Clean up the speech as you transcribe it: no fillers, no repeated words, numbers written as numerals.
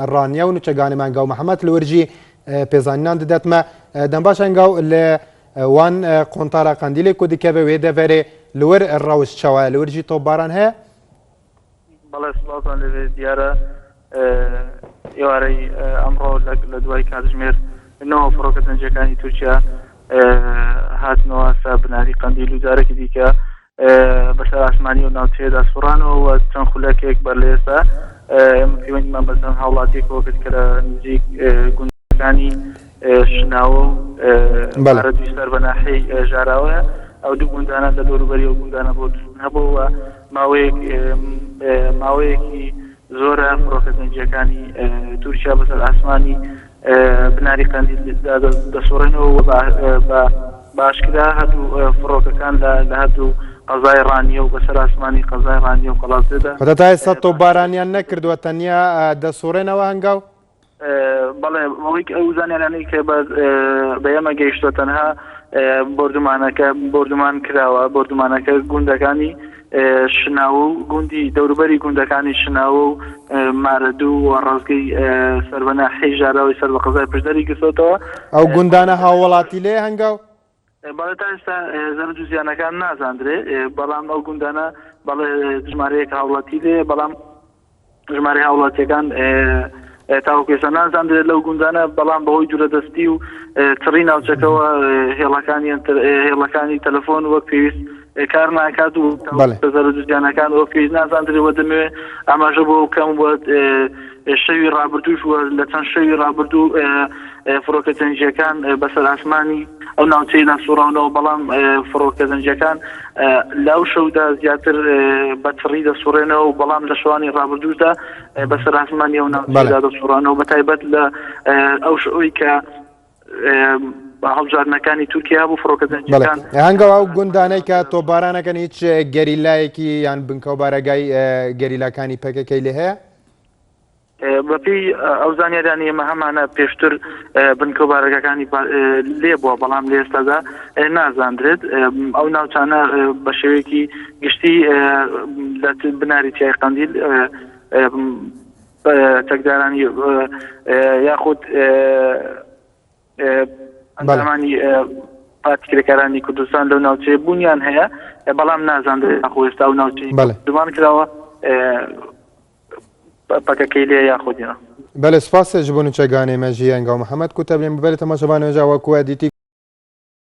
الرانيا ونشجعني مع جو محمد الورجي بيزانان دات ما دنباشان جو اللي وان قنطارة قنديلي كودي كابي ويدا فيري لور الروش شوا الورجي طوباران هي بەڵێ سڵاتان لەوێ دیارە ئێوارەی ئەمڕۆ لە دوای کاتژمێر نەوە فڕۆکەتەنجەکانی تورکیا هاتنەوە سا بناری قەندیل و جارێکی دیکە بەسەر ئاسمانی و ناوچەیەدا سوڕانەوە و چەند خولەکێک بەر لە ئێستا پەیوەندیمان بەسەر هاوڵاتێکەوە کرد کە لە نزیک گوندەکانی شناوە و بارە دوی سەربەناحەی ژاراوەیە ئەو دوو گوندانە لە دەوروبەری ئەو گوندانە بۆ هەبووە ماوەیەکی زۆرە فڕۆکەتەنجیەکانی تورکیا بەسەر ئاسمانی بناری قەندیلدا دەسوڕێنەوە و باشکرا هەردوو فڕۆکەکان لە هەردوو قەزای ڕانیە و بەسەر ئاسمانی قەزای ڕانیە و قەڵاتێدا خۆتە تا ئێستا تۆپبارانیان نەکردووە تەنیا دەسوڕێنەوە هەنگاو بەڵێ ئەو زانیارانەی کە بە ئێمە گەیشتوە تەنها بردومان کراوە بردومانەکە گوندەکانی شناوە و گوندی دەوروبەری گوندەکانی شناوە و مارەدوو و ڕازگەی سەربەناحەی ژاراوی سەر بە قەزای پشدەری گرتوتەوە ئەو گوندانە هاوڵاتی لێ هەنگاو بەڵێ تا ئێستا زەرد و زیانەکان نازاندرێ بەڵام ئەو گوندانە بەڵێ ژمارەیەک هاوڵاتی لێ بەڵام ژمارە هاوڵاتیەکان تاوکێسە نازاندرێت لەو گوندانە بەڵام بەهۆی دوورەدەستی و چڕی ناوچەکەەوە هێڵەکانی تەلەفۆن وەک پێویست کار ناکات و زەرد و زیانەکان وە پێویست نازاندرێەوە دەمەوێت ئاماژە بۆ کەم بۆ شەوی ڕابردووش لە چەند شەوی ڕابردوو فڕۆکەتەنجیەکان بەسەر ئاسمانی ئەو ناوچەیدا سوڕاونەوە بەڵام فڕۆکەتەنجیەکان لەو شەودا زیاتر بە چڕی دەسوڕێنەوە و بەڵام لە شەوانی ڕابردووشدا بەسەر ئاسمانی ئەو ناوچەیدا دەسوڕانەوە بەتایبەت لە ئەو شەوەی کە هەڵبژاردنەکانی تورکیا بوو فڕۆکەتەنجیەکان هەنگاو ئەو گوندانەی کە تۆپبارانەکەن هیچ گەریلایەکی یان بنکە و بارەگای گەریلاکانی پەکەکەی لێ هەیە بەپی ئەو زانیارانی ئێمە هەمانە پێشتر بنکە و بارەگەکانی لێ بووە بەڵام لە ئێستادا نازاندرێت ئەو ناوچانە بە شێوەیەکی گشتی لە بناری چای قەندیل چەکدارانی یاخود ئەنجامانی پارتیکرەکارانی کوردستان لەو ناوچەیە بوونیان هەیە بەڵام نازاندرێت ئەخۆ ئێستا ئەو ناوچەی دومان کراوە پەکەکەی لێ یاخودیەوە بەڵێ سپاس ji bo nûçeganê me jî Engaw Mihemed ku te bilên bibêre temaşevanê ja we ku edîtî